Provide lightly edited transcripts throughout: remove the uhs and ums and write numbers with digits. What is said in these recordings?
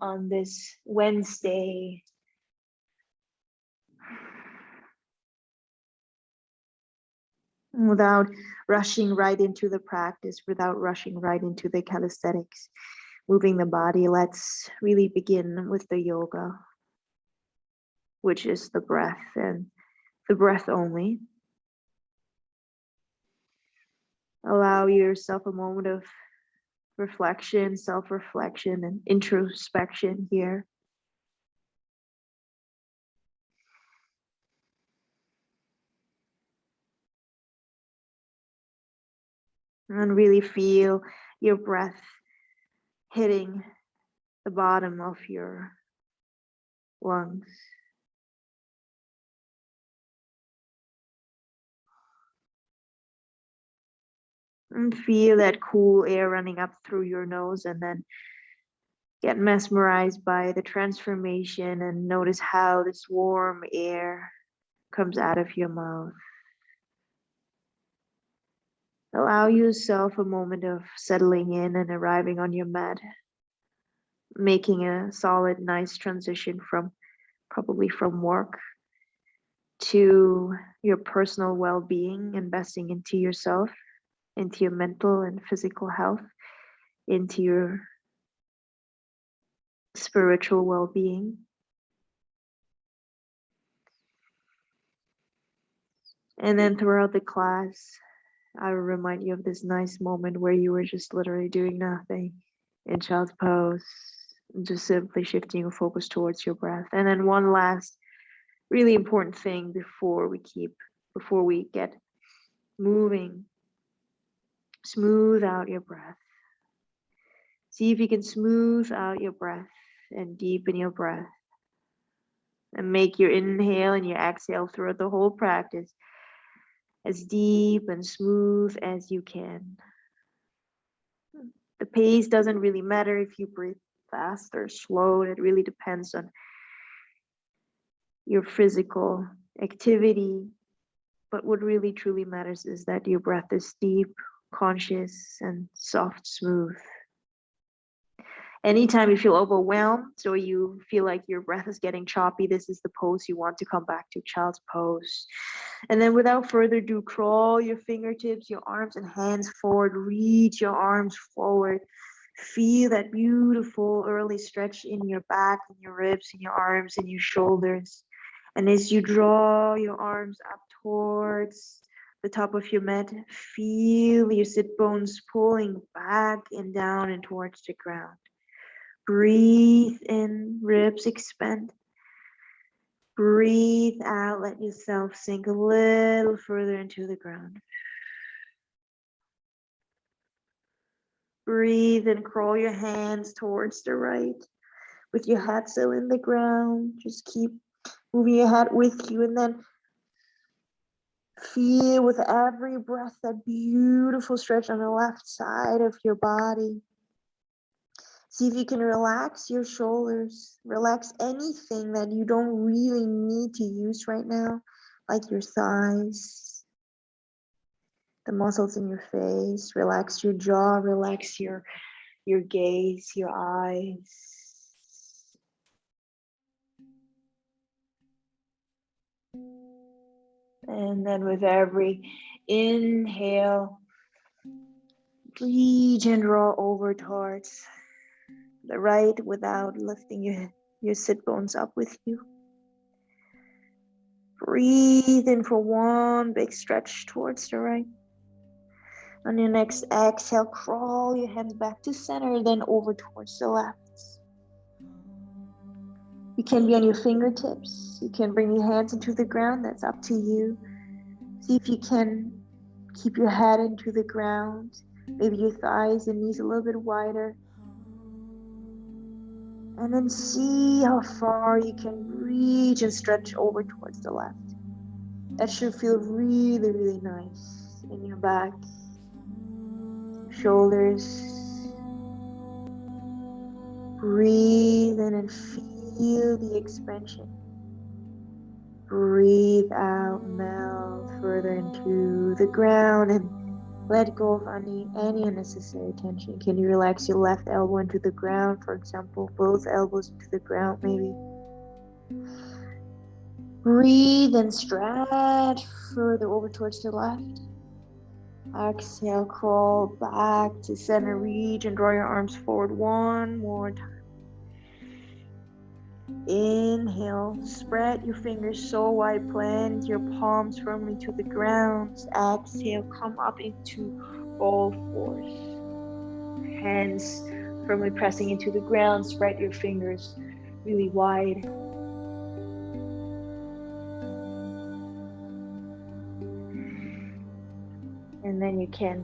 on this Wednesday. Without rushing right into the practice, without rushing right into the calisthenics, moving the body, let's really begin with the yoga, which is the breath and the breath only. Allow yourself a moment of reflection, self-reflection, and introspection here. And really feel your breath hitting the bottom of your lungs. And feel that cool air running up through your nose, and then get mesmerized by the transformation and notice how this warm air comes out of your mouth. Allow yourself a moment of settling in and arriving on your mat, making a solid, nice transition from probably from work to your personal well-being, investing into yourself, into your mental and physical health, into your spiritual well-being. And then throughout the class, I will remind you of this nice moment where you were just literally doing nothing in child's pose, just simply shifting your focus towards your breath. And then one last really important thing before we get moving, smooth out your breath. See if you can smooth out your breath and deepen your breath, and make your inhale and your exhale throughout the whole practice as deep and smooth as you can. The pace doesn't really matter if you breathe fast or slow. It really depends on your physical activity. But what really truly matters is that your breath is deep, conscious, and soft, smooth. Anytime you feel overwhelmed or you feel like your breath is getting choppy, this is the pose you want to come back to, child's pose. And then without further ado, crawl your fingertips, your arms and hands forward, reach your arms forward. Feel that beautiful early stretch in your back, in your ribs, in your arms, in your shoulders. And as you draw your arms up towards the top of your mat, feel your sit bones pulling back and down and towards the ground. Breathe in, ribs expand. Breathe out, let yourself sink a little further into the ground. Breathe and crawl your hands towards the right with your head still in the ground. Just keep moving your head with you, and then feel with every breath that beautiful stretch on the left side of your body. See if you can relax your shoulders, relax anything that you don't really need to use right now, like your thighs, the muscles in your face. Relax your jaw, relax your gaze, your eyes. And then with every inhale, reach and draw over towards the right without lifting your sit bones up with you. Breathe in for one big stretch towards the right. On your next exhale, crawl your hands back to center, then over towards the left. You can be on your fingertips. You can bring your hands into the ground. That's up to you. See if you can keep your head into the ground. Maybe your thighs and knees a little bit wider. And then see how far you can reach and stretch over towards the left. That should feel really, really nice in your back, shoulders. Breathe in and feel the expansion. Breathe out, melt further into the ground, and Let go of any unnecessary tension. Can you relax your left elbow into the ground, for example, both elbows into the ground, maybe? Breathe and stretch further over towards the left. Exhale, crawl back to center, reach and draw your arms forward one more time. Inhale, spread your fingers so wide, plant your palms firmly to the ground. Exhale, come up into all fours. Hands firmly pressing into the ground, spread your fingers really wide. And then you can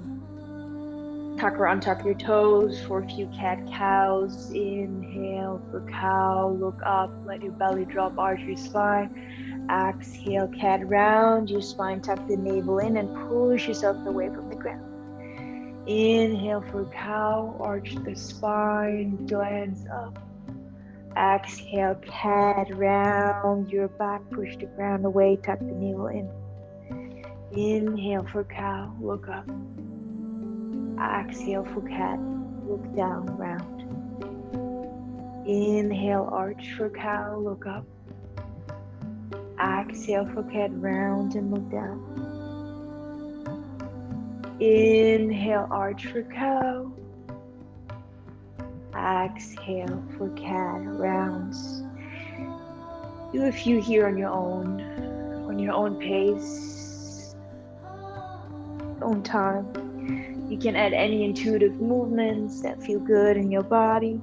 tuck or untuck your toes for a few cat-cows. Inhale for cow, look up, let your belly drop, arch your spine. Exhale, cat, round your spine, tuck the navel in and push yourself away from the ground. Inhale for cow, arch the spine, glance up. Exhale, cat, round your back, push the ground away, tuck the navel in. Inhale for cow, look up. Exhale for cat, look down, round. Inhale, arch for cow, look up. Exhale for cat, round and look down. Inhale, arch for cow. Exhale for cat, rounds. Do a few here on your own pace, own time. You can add any intuitive movements that feel good in your body.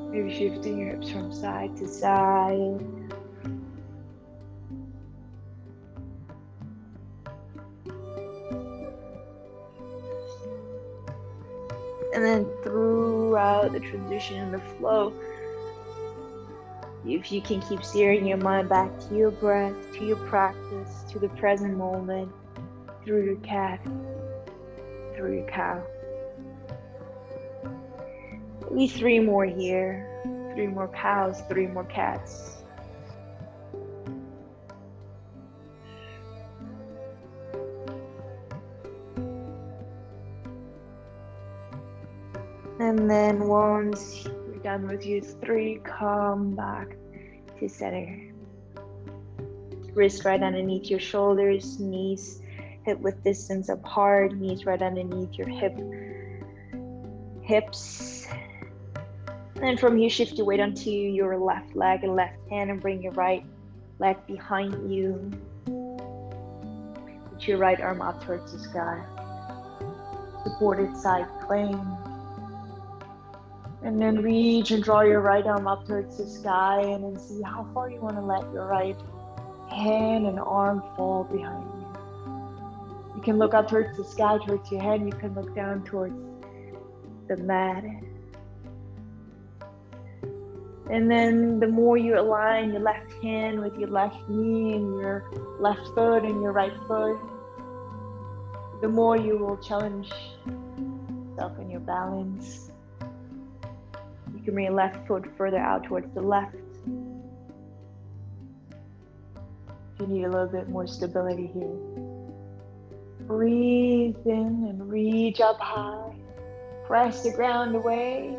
Maybe shifting your hips from side to side. And then throughout the transition and the flow, if you can keep steering your mind back to your breath, to your practice, to the present moment, through your cat, through your cow. Maybe 3 more here, 3 more cows, 3 more cats. And then once you're done with your 3, come back to center. Wrist right underneath your shoulders, knees hip-width distance apart, knees right underneath your hips. And then from here, shift your weight onto your left leg and left hand and bring your right leg behind you. Put your right arm up towards the sky. Supported side plank. And then reach and draw your right arm up towards the sky and then see how far you want to let your right hand and arm fall behind you. You can look up towards the sky, towards your head. You can look down towards the mat. And then the more you align your left hand with your left knee and your left foot and your right foot, the more you will challenge yourself in your balance. You can bring your left foot further out towards the left. You need a little bit more stability here. Breathe in and reach up high. Press the ground away.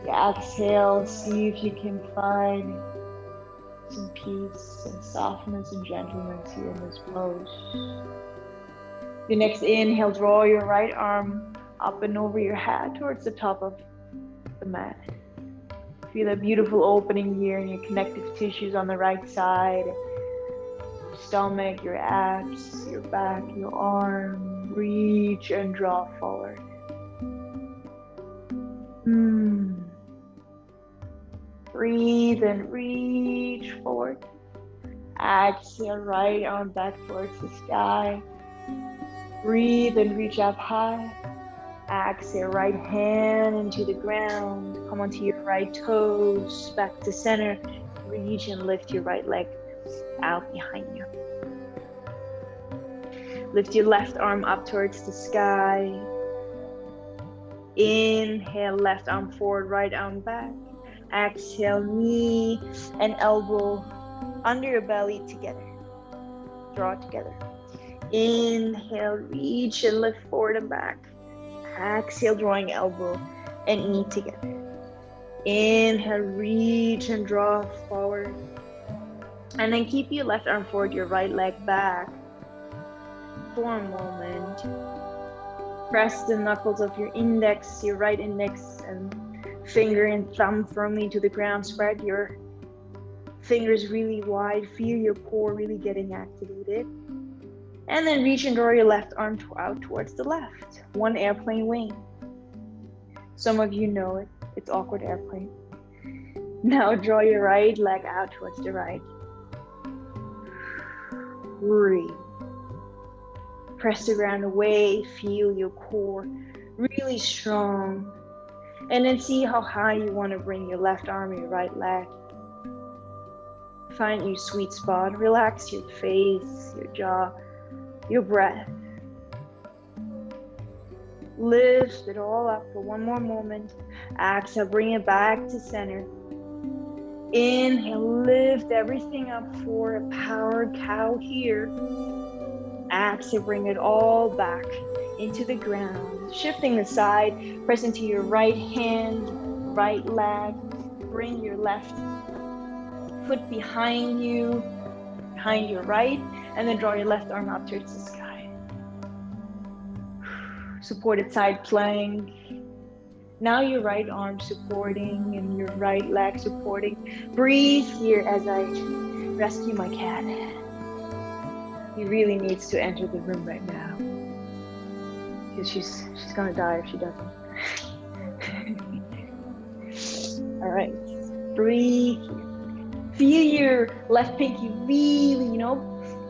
Exhale, see if you can find some peace and softness and gentleness here in this pose. Your next inhale, draw your right arm up and over your head towards the top of the mat. Feel a beautiful opening here in your connective tissues on the right side. Your stomach, your abs, your back, your arm. Reach and draw forward. Breathe and reach forward. Exhale, right arm back towards the sky. Breathe and reach up high. Exhale, right hand into the ground. Come onto your right toes, back to center. Reach and lift your right leg out behind you. Lift your left arm up towards the sky. Inhale, left arm forward, right arm back. Exhale, knee and elbow under your belly together. Draw together. Inhale, reach and lift forward and back. Exhale, drawing elbow and knee together. Inhale, reach and draw forward. And then keep your left arm forward, your right leg back for a moment. Press the knuckles of your index, your right index and finger and thumb firmly to the ground. Spread your fingers really wide. Feel your core really getting activated. And then reach and draw your left arm out towards the left. One airplane wing. Some of you know it. It's awkward airplane. Now draw your right leg out towards the right. Breathe. Press the ground away. Feel your core really strong. And then see how high you want to bring your left arm and your right leg. Find your sweet spot. Relax your face, your jaw, your breath. Lift it all up for one more moment. Exhale, bring it back to center. Inhale, lift everything up for a power cow here. Exhale, bring it all back into the ground. Shifting the side, press into your right hand, right leg. Bring your left foot behind you, behind your right, and then draw your left arm up towards the sky. Supported side plank. Now your right arm supporting and your right leg supporting. Breathe here as I rescue my cat. He really needs to enter the room right now because she's gonna die if she doesn't. All right, breathe here. Feel your left pinky really,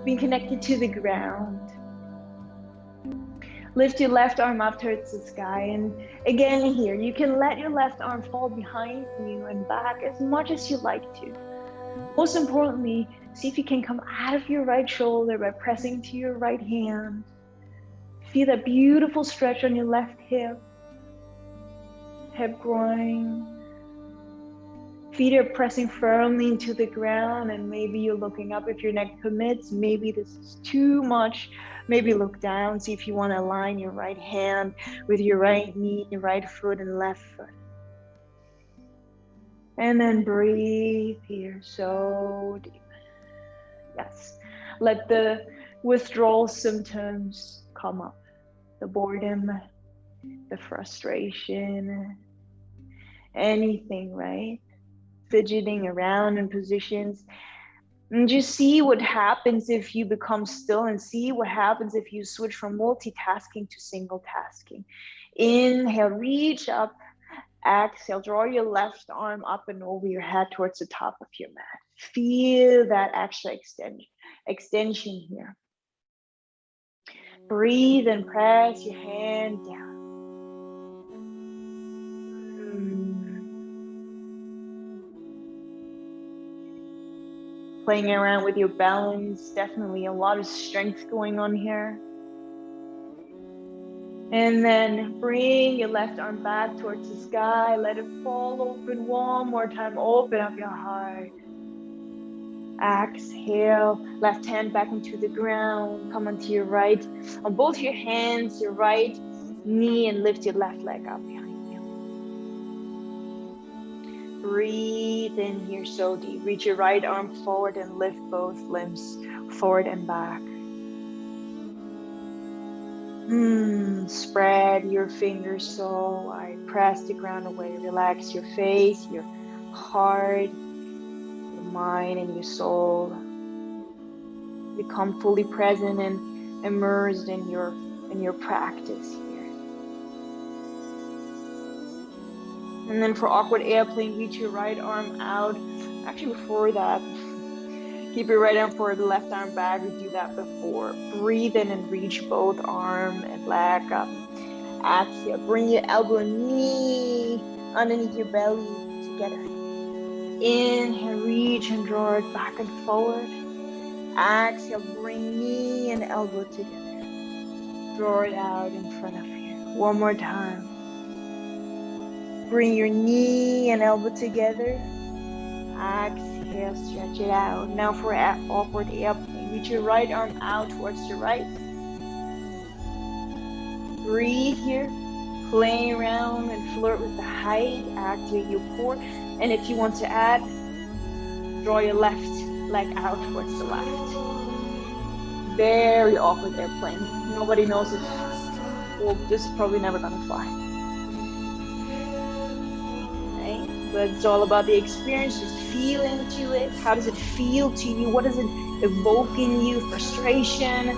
being connected to the ground. Lift your left arm up towards the sky. And again here, you can let your left arm fall behind you and back as much as you like to. Most importantly, see if you can come out of your right shoulder by pressing to your right hand. Feel that beautiful stretch on your left hip groin. Feet are pressing firmly into the ground, and maybe you're looking up if your neck permits. Maybe this is too much. Maybe look down, see if you want to align your right hand with your right knee, your right foot and left foot. And then breathe here, so deep. Yes, let the withdrawal symptoms come up. The boredom, the frustration, anything, right? Fidgeting around in positions. And just see what happens if you become still, and see what happens if you switch from multitasking to single tasking. Inhale, reach up. Exhale, draw your left arm up and over your head towards the top of your mat. Feel that extra extension here. Breathe and press your hand down. Playing around with your balance, definitely a lot of strength going on here. And then bring your left arm back towards the sky. Let it fall open one more time. Open up your heart. Exhale, left hand back into the ground. Come onto your right, on both your hands, your right knee, and lift your left leg up behind you. Breathe in here so deep. Reach your right arm forward and lift both limbs forward and back. Spread your fingers so wide. Press the ground away. Relax your face, your heart, your mind, and your soul. Become fully present and immersed in your practice here. And then for awkward airplane, reach your right arm out. Actually, before that, keep your right arm forward, the left arm back. We do that before. Breathe in and reach both arm and leg up. Exhale, bring your elbow and knee underneath your belly together. Inhale, reach and draw it back and forward. Exhale, bring knee and elbow together. Draw it out in front of you. One more time. Bring your knee and elbow together. Exhale, stretch it out. Now for awkward airplane, reach your right arm out towards the right. Breathe here. Play around and flirt with the height. Activate your core. And if you want to add, draw your left leg out towards the left. Very awkward airplane. Nobody knows if, well, this is probably never gonna fly. Right? But it's all about the experience, just feel into it. How does it feel to you? What does it evoke in you? Frustration?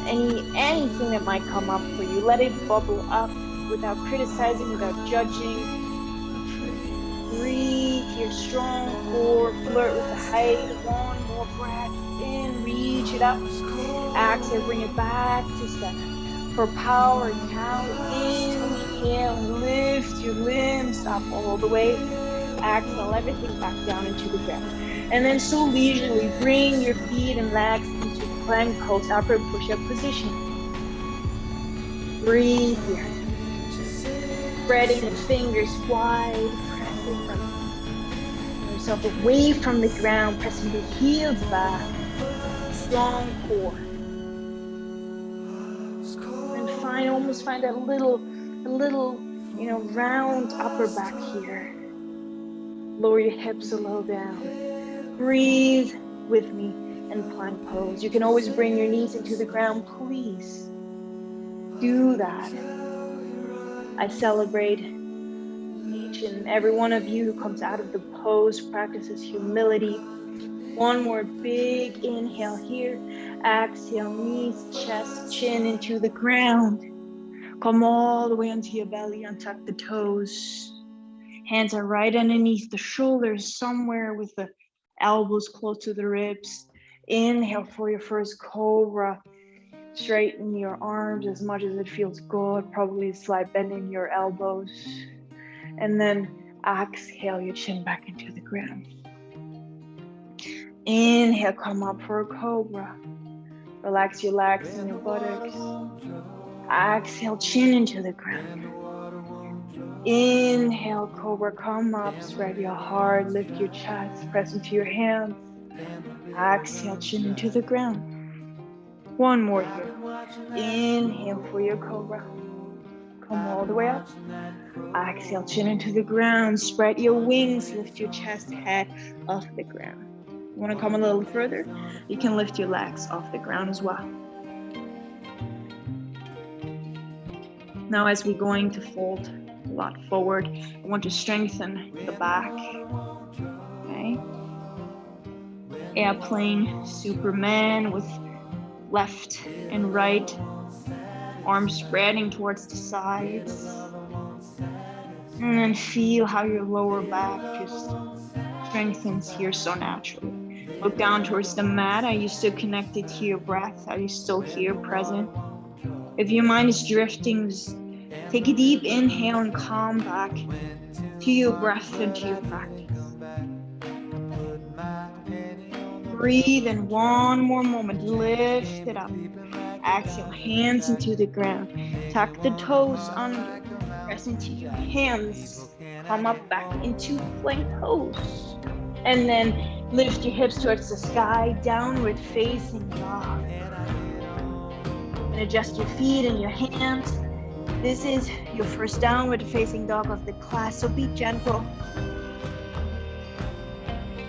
Anything that might come up for you. Let it bubble up without criticizing, without judging. Breathe here, strong core, flirt with the height. One more breath in, reach it up. Exhale, bring it back to center. For power, count, inhale, and lift your limbs up all the way. Exhale, everything back down into the ground. And then so leisurely, bring your feet and legs into plank pose, upward push-up position. Breathe here. Spreading the fingers wide, pressing yourself away from the ground, pressing the heels back. Strong core. And almost find a little, round upper back here. Lower your hips a little down. Breathe with me and plank pose. You can always bring your knees into the ground. Please do that. I celebrate each and every one of you who comes out of the pose, practices humility. One more big inhale here. Exhale, knees, chest, chin into the ground. Come all the way onto your belly, untuck the toes. Hands are right underneath the shoulders, somewhere with the elbows close to the ribs. Inhale for your first cobra. Straighten your arms as much as it feels good. Probably a slight bend in your elbows. And then exhale your chin back into the ground. Inhale, come up for a cobra. Relax your legs and your buttocks. Exhale, chin into the ground. Inhale, cobra, come up, spread your heart, lift your chest, press into your hands. Exhale, chin into the ground. One more here. Inhale for your cobra. Come all the way up. Exhale, chin into the ground. Spread your wings, lift your chest, head off the ground. You want to come a little further? You can lift your legs off the ground as well. Now as we're going to fold a lot forward, I want to strengthen the back. Okay. Airplane, Superman with left and right, arms spreading towards the sides. And then feel how your lower back just strengthens here so naturally. Look down towards the mat. Are you still connected to your breath? Are you still here, present? If your mind is drifting, just take a deep inhale and come back to your breath and to your practice. Breathe in one more moment. Lift it up. Exhale, hands into the ground. Tuck the toes under. Press into your hands. Come up back into plank pose. And then lift your hips towards the sky. Downward facing dog. And adjust your feet and your hands. This is your first downward facing dog of the class, so be gentle.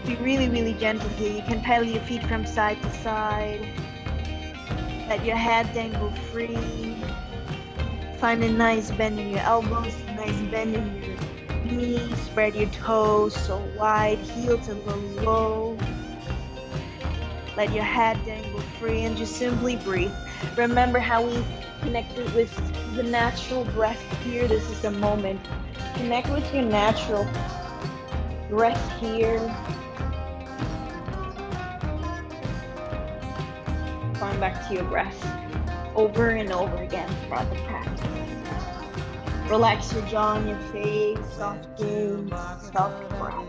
Be really, really gentle here. You can pedal your feet from side to side. Let your head dangle free. Find a nice bend in your elbows, a nice bend in your knees. Spread your toes so wide, heels a little low. Let your head dangle free and just simply breathe. Remember how we connected with the natural breath here. This is the moment. Connect with your natural breath here. Going back to your breath over and over again throughout the practice. Relax your jaw on your face, soft gaze, soft breath.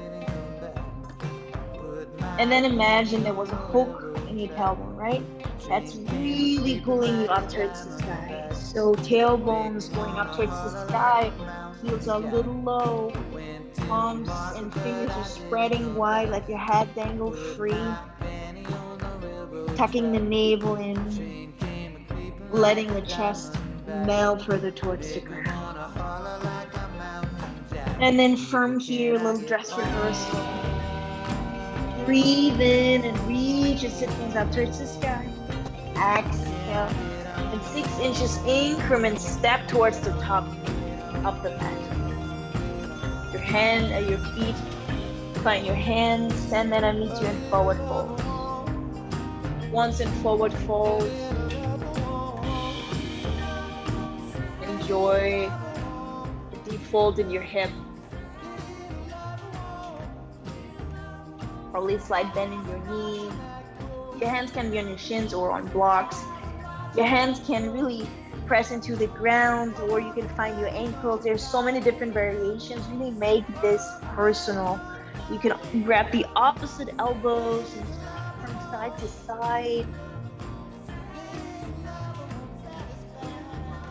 And then imagine there was a hook in your tailbone, right? That's really pulling you up towards the sky. So tailbone's going up towards the sky, heels are a little low, palms and fingers are spreading wide, let your head dangle free. Tucking the navel in, letting the chest melt further towards the ground. And then from here, a little dress rehearsal. Breathe in and reach your sit bones up towards the sky. Exhale. And 6 inches increment, step towards the top of the mat. Your feet find your hands, and then I meet you in forward fold. Once in forward fold, enjoy the deep fold in your hip. Probably slight bend in your knee. Your hands can be on your shins or on blocks. Your hands can really press into the ground, or you can find your ankles. There's so many different variations. Really make this personal. You can grab the opposite elbows and from side to side.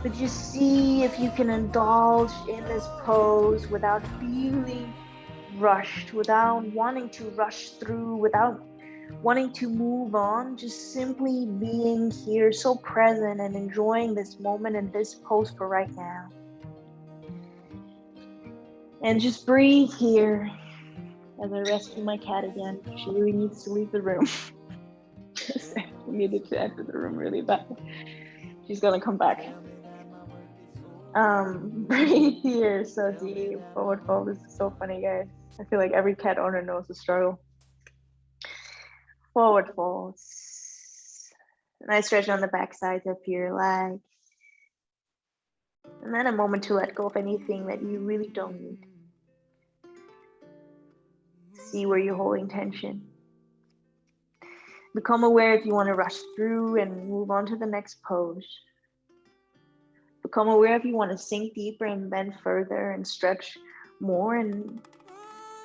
But just see if you can indulge in this pose without feeling rushed, without wanting to rush through, without wanting to move on, just simply being here, so present and enjoying this moment and this pose for right now. And just breathe here as I rescue my cat again. She really needs to leave the room. She needed to enter the room really bad. She's gonna come back. Breathe here, so deep. Forward fold. This is so funny, guys. I feel like every cat owner knows the struggle. Forward folds. Nice stretch on the back sides of your leg. And then a moment to let go of anything that you really don't need. See where you're holding tension. Become aware if you want to rush through and move on to the next pose. Become aware if you want to sink deeper and bend further and stretch more, and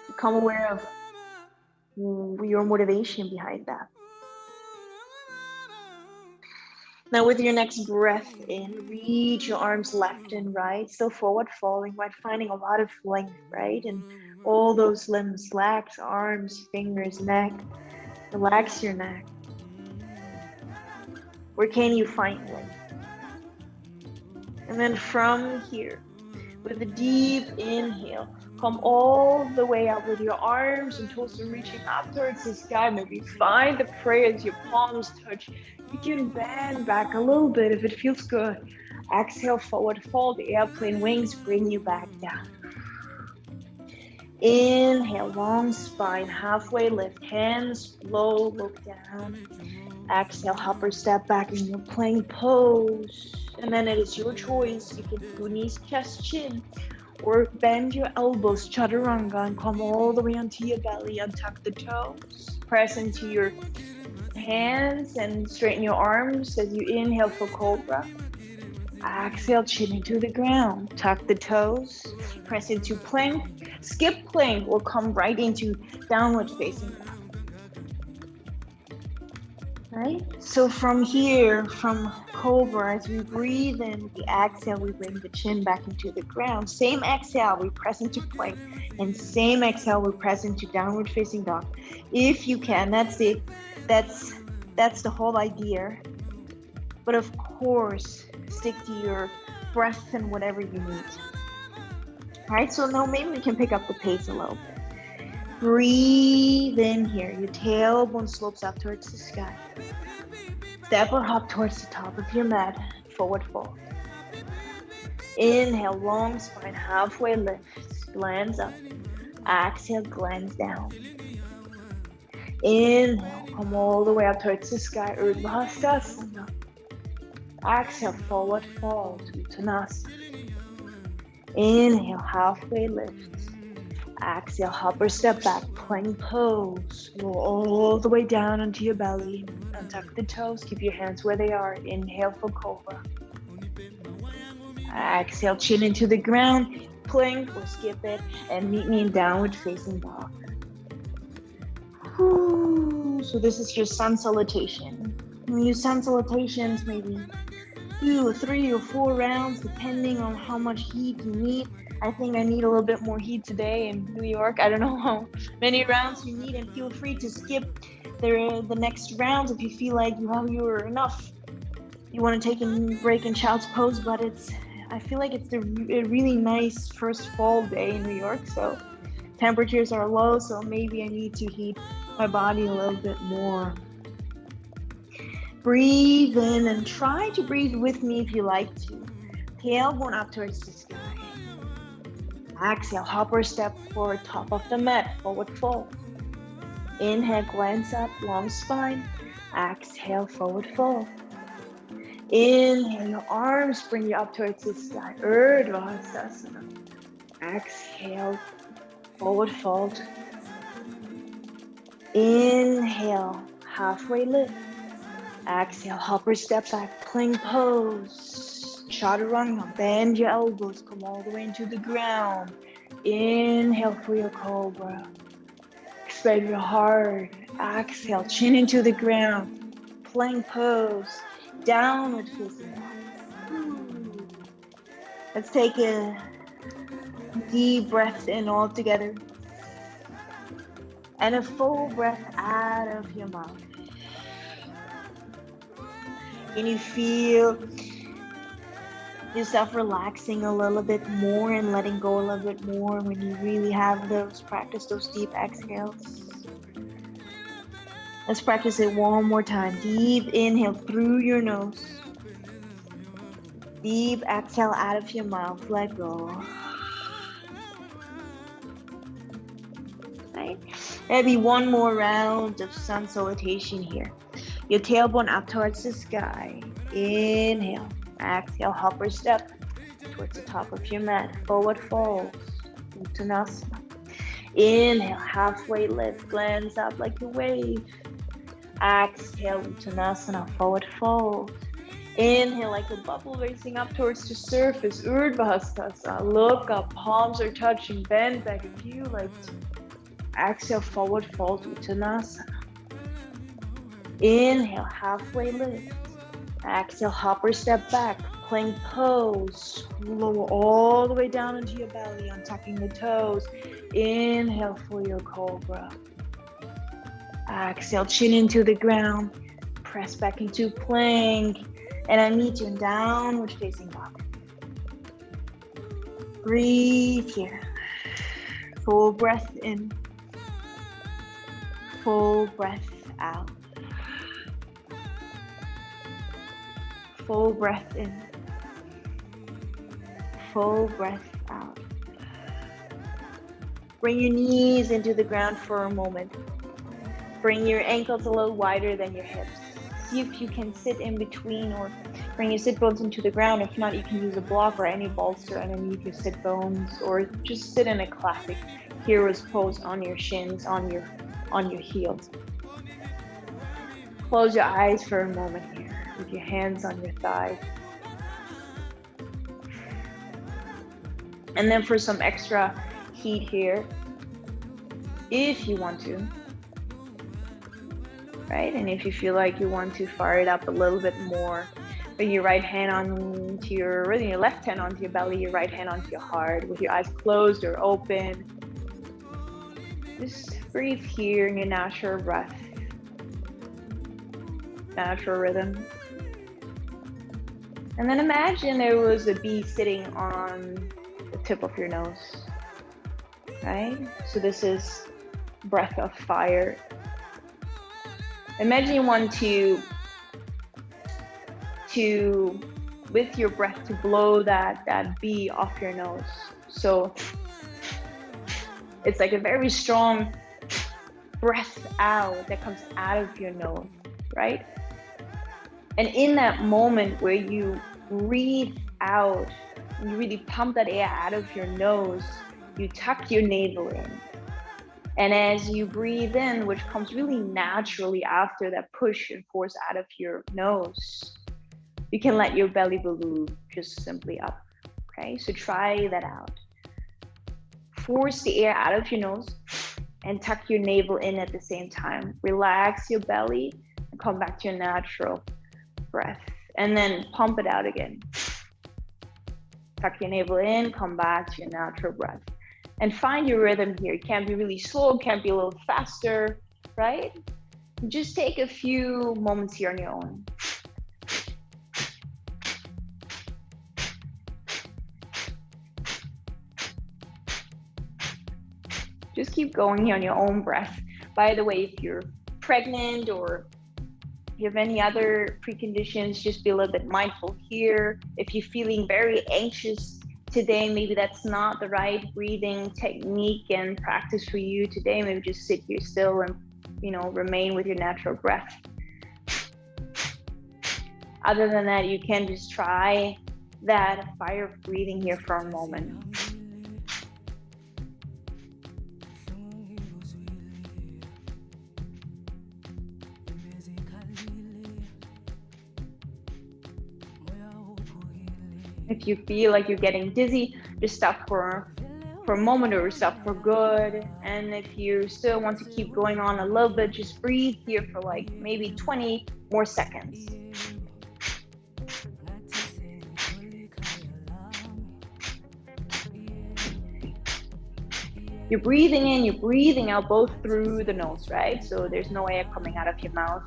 become aware of your motivation behind that. Now with your next breath in, reach your arms left and right, still forward folding, right? Finding a lot of length, right? And all those limbs, legs, arms, fingers, neck. Relax your neck. Where can you find length? And then from here, with a deep inhale, come all the way up with your arms and toes reaching up towards the sky. Maybe find the prayer as your palms touch. You can bend back a little bit if it feels good. Exhale, forward fold. The airplane wings bring you back down. Inhale, long spine, halfway lift, hands low, look down. Exhale, hop or step back in your plank pose. And then it is your choice. You can do knees, chest, chin, or bend your elbows, chaturanga, and come all the way onto your belly. Untuck the toes. Press into your hands and straighten your arms as you inhale for cobra. Exhale, chin into the ground. Tuck the toes. Press into plank. Skip plank or come right into downward facing dog. Right? So from here, from cobra, as we breathe in, with the exhale, we bring the chin back into the ground. Same exhale, we press into plank. And same exhale, we press into downward facing dog. If you can, that's it. That's the whole idea. But of course, stick to your breath and whatever you need. All right, so now maybe we can pick up the pace a little bit. Breathe in here. Your tailbone slopes up towards the sky. Step or hop towards the top of your mat. Forward fold. Inhale, long spine, halfway lift. Glance up. Exhale, glance down. Inhale, come all the way up towards the sky. Urdhva Hastasana. Exhale, forward fold. Uttanasana. Inhale, halfway lift. Exhale, hop or step back, plank pose. Roll all the way down onto your belly. Untuck the toes, keep your hands where they are. Inhale for cobra. Exhale, chin into the ground, plank or skip it, and meet me in downward facing dog. So this is your sun salutation. You use sun salutations maybe 2 or 3 or 4 rounds, depending on how much heat you need. I think I need a little bit more heat today in New York. I don't know how many rounds you need, and feel free to skip the next rounds if you feel like you have enough You want to take a break in child's pose, but I feel like it's a really nice first fall day in New York, so temperatures are low, so maybe I need to heat my body a little bit more. Breathe in and try to breathe with me if you like to. Tailbone up towards the sky. Exhale, hopper step forward, top of the mat, forward fold. Inhale, glance up, long spine. Exhale, forward fold. Inhale, your arms bring you up towards the sky. Urdhva Hastasana. Exhale, forward fold. Inhale, halfway lift. Exhale, hopper step back, plank pose. Chaturanga, bend your elbows, come all the way into the ground. Inhale for your cobra. Expand your heart. Exhale, chin into the ground. Plank pose. Downward facing dog. Let's take a deep breath in all together. And a full breath out of your mouth. Can you feel yourself relaxing a little bit more and letting go a little bit more when you really have practice those deep exhales? Let's practice it one more time. Deep inhale through your nose. Deep exhale out of your mouth. Let go. Right? Maybe one more round of sun salutation here. Your tailbone up towards the sky. Inhale. Exhale, hopper step towards the top of your mat. Forward fold. Uttanasana. Inhale, halfway lift. Glance up like a wave. Exhale, Uttanasana, forward fold. Inhale like a bubble racing up towards the surface. Urdhva Hastasana. Look up, palms are touching. Bend back if you like to. Exhale, forward fold, Uttanasana. Inhale, halfway lift. Exhale, hopper step back, plank pose. Lower all the way down into your belly, untucking the toes. Inhale for your cobra. Exhale, chin into the ground. Press back into plank. And I meet you in downward facing dog. Breathe here. Full breath in. Full breath out. Full breath in. Full breath out. Bring your knees into the ground for a moment. Bring your ankles a little wider than your hips. See if you can sit in between or bring your sit bones into the ground. If not, you can use a block or any bolster underneath your sit bones, or just sit in a classic hero's pose on your shins, on your heels. Close your eyes for a moment here with your hands on your thighs. And then for some extra heat here, if you want to, right? And if you feel like you want to fire it up a little bit more, bring your right hand onto your left hand onto your belly, your right hand onto your heart, with your eyes closed or open. Just breathe here in your natural breath, natural rhythm. And then imagine there was a bee sitting on the tip of your nose, right? So this is breath of fire. Imagine you want to with your breath to blow that bee off your nose. So it's like a very strong breath out that comes out of your nose, right? And in that moment where you breathe out, you really pump that air out of your nose, you tuck your navel in. And as you breathe in, which comes really naturally after that push and force out of your nose, you can let your belly balloon just simply up, okay? So try that out. Force the air out of your nose and tuck your navel in at the same time. Relax your belly and come back to your natural breath. And then pump it out again. Tuck your navel in, come back to your natural breath. And find your rhythm here. It can't be really slow, it can't be a little faster, right? Just take a few moments here on your own. Just keep going here on your own breath. By the way, if you're pregnant or if you have any other preconditions, just be a little bit mindful here. If you're feeling very anxious today, maybe that's not the right breathing technique and practice for you today. Maybe just sit here still and, remain with your natural breath. Other than that, you can just try that fire breathing here for a moment. If you feel like you're getting dizzy, just stop for a moment or stop for good. And if you still want to keep going on a little bit, just breathe here for like maybe 20 more seconds. You're breathing in, you're breathing out both through the nose, right? So there's no air coming out of your mouth.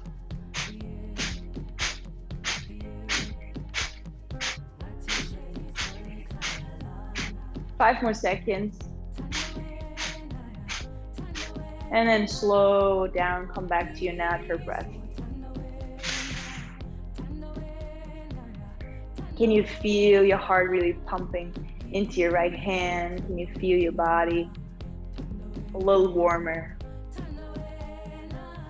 Five more seconds. And then slow down, come back to your natural breath. Can you feel your heart really pumping into your right hand? Can you feel your body a little warmer?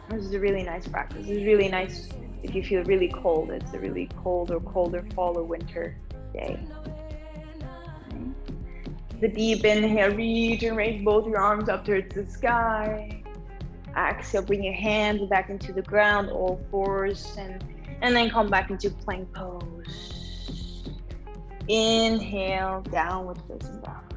This is a really nice practice. This is really nice if you feel really cold. It's a really cold or colder fall or winter day. The deep inhale, reach and raise both your arms up towards the sky. Exhale, bring your hands back into the ground, all fours, and then come back into plank pose. Inhale, downward facing dog.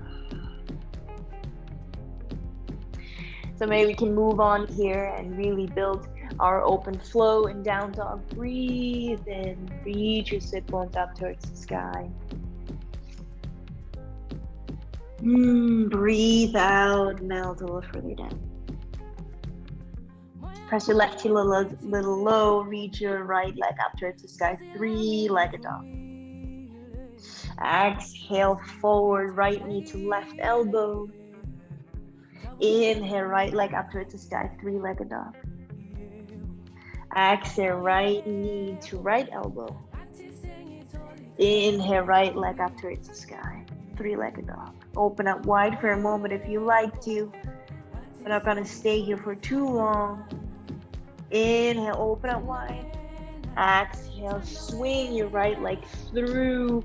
So maybe we can move on here and really build our open flow in down dog. Breathe in, reach your sit bones up towards the sky. Breathe out, melt a little further down. Press your left heel a little low, reach your right leg up towards the sky, three-legged dog. Exhale, forward, right knee to left elbow. Inhale, right leg up towards the sky, three-legged dog. Exhale, right knee to right elbow. Inhale, right leg up towards the sky, three-legged dog. Open up wide for a moment if you like to. We're not gonna stay here for too long. Inhale, open up wide. Exhale, swing your right leg through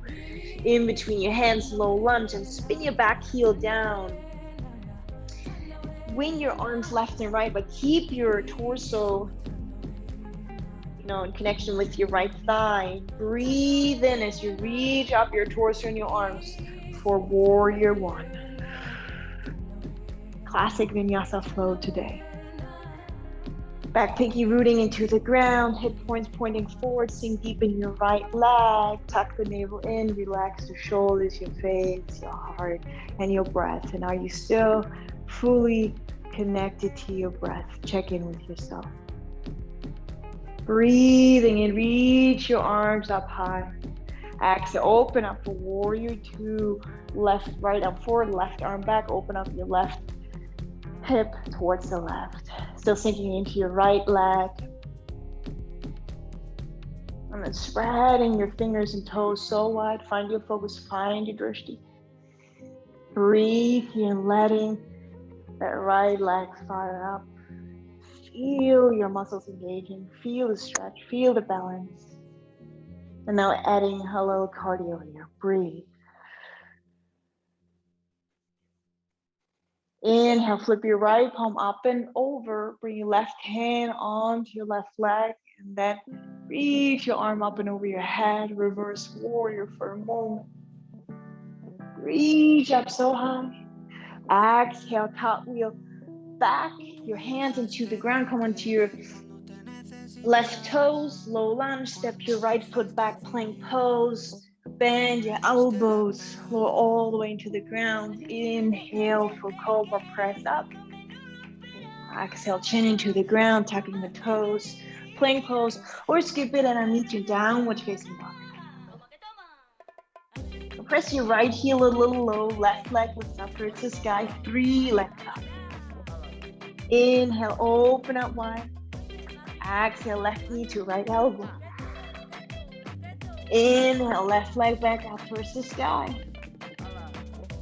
in between your hands, low lunge, and spin your back heel down. Wing your arms left and right, but keep your torso in connection with your right thigh. Breathe in as you reach up your torso and your arms for warrior one. Classic vinyasa flow today. Back pinky rooting into the ground, hip points pointing forward, sink deep in your right leg, tuck the navel in, relax your shoulders, your face, your heart, and your breath. And are you still fully connected to your breath? Check in with yourself. Breathing in, reach your arms up high. Exhale, open up for warrior two, left, right arm forward, left arm back, open up your left hip towards the left. Still sinking into your right leg. And then spreading your fingers and toes so wide. Find your focus, find your drishti. Breathe here, letting that right leg fire up. Feel your muscles engaging. Feel the stretch, feel the balance. And now adding a little cardio here. Breathe. Inhale, flip your right palm up and over. Bring your left hand onto your left leg. And then reach your arm up and over your head. Reverse warrior for a moment. Reach up so high. Exhale, cartwheel back. Your hands into the ground. Come onto your left toes. Low lunge. Step your right foot back. Plank pose. Bend your elbows, lower all the way into the ground. Inhale for cobra, press up. Exhale, chin into the ground, tucking the toes. Plank pose, or skip it and meet your downward facing dog. Press your right heel a little low, left leg lifts up towards the sky, three-legged dog. Inhale, open up wide. Exhale, left knee to right elbow. Inhale, left leg back up towards the sky.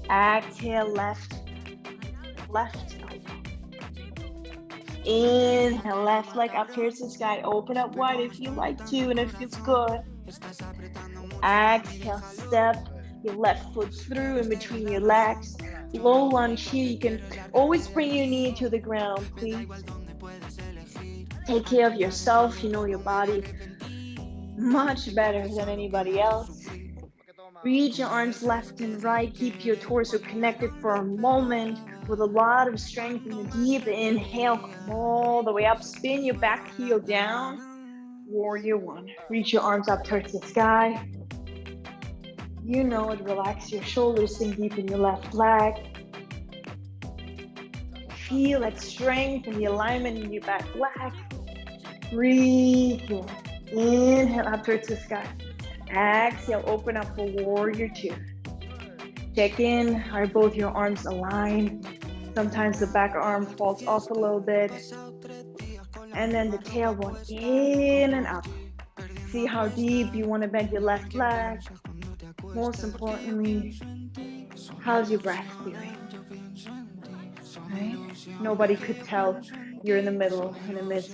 Exhale, left elbow. Inhale, left leg up towards the sky. Open up wide if you like to and it feels good. Exhale, step your left foot through in between your legs. Low lunge here. You can always bring your knee to the ground, please. Take care of yourself. You know your body much better than anybody else. Reach your arms left and right. Keep your torso connected for a moment with a lot of strength in the deep inhale. Come all the way up. Spin your back heel down. Warrior one. Reach your arms up towards the sky. You know it. Relax your shoulders. Sink deep in your left leg. Feel that strength and the alignment in your back leg. Breathe here. Inhale up towards the sky. Exhale, open up for warrior two. Check in, are both your arms aligned? Sometimes the back arm falls off a little bit. And then the tailbone in and up. See how deep you want to bend your left leg. Most importantly, how's your breath feeling? Right? Nobody could tell you're in the midst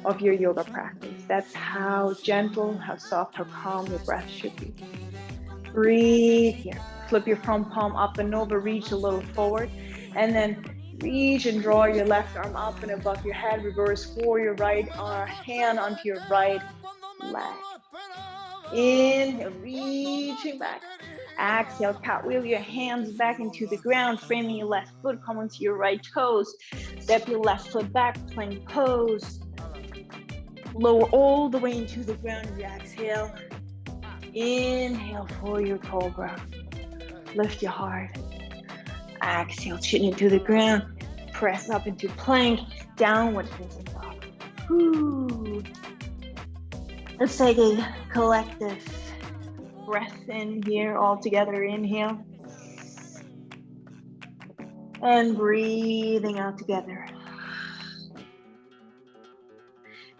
of your yoga practice. That's how gentle, how soft, how calm your breath should be. Breathe here. Flip your front palm up and over, reach a little forward, and then reach and draw your left arm up and above your head. Reverse warrior, right hand onto your right leg. Inhale, reaching back. Exhale, cartwheel your hands back into the ground, framing your left foot, come onto your right toes. Step your left foot back, plank pose. Lower all the way into the ground as you exhale. Inhale for your cobra. Lift your heart. Exhale, chin into the ground. Press up into plank, downward facing dog. Let's take a collective breath in here all together. Inhale. And breathing out together.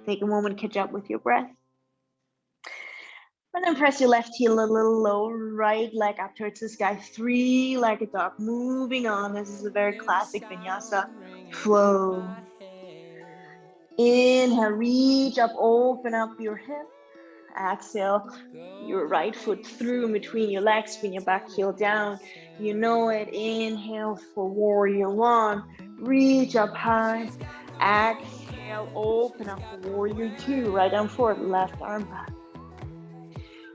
Take a moment, catch up with your breath. And then press your left heel a little low, right leg up towards the sky, three-legged dog. Moving on, this is a very classic vinyasa flow. Inhale, reach up, open up your hip. Exhale, your right foot through in between your legs, spin your back heel down. You know it. Inhale for warrior one. Reach up high. Exhale, open up for warrior two. Right arm forward, left arm back.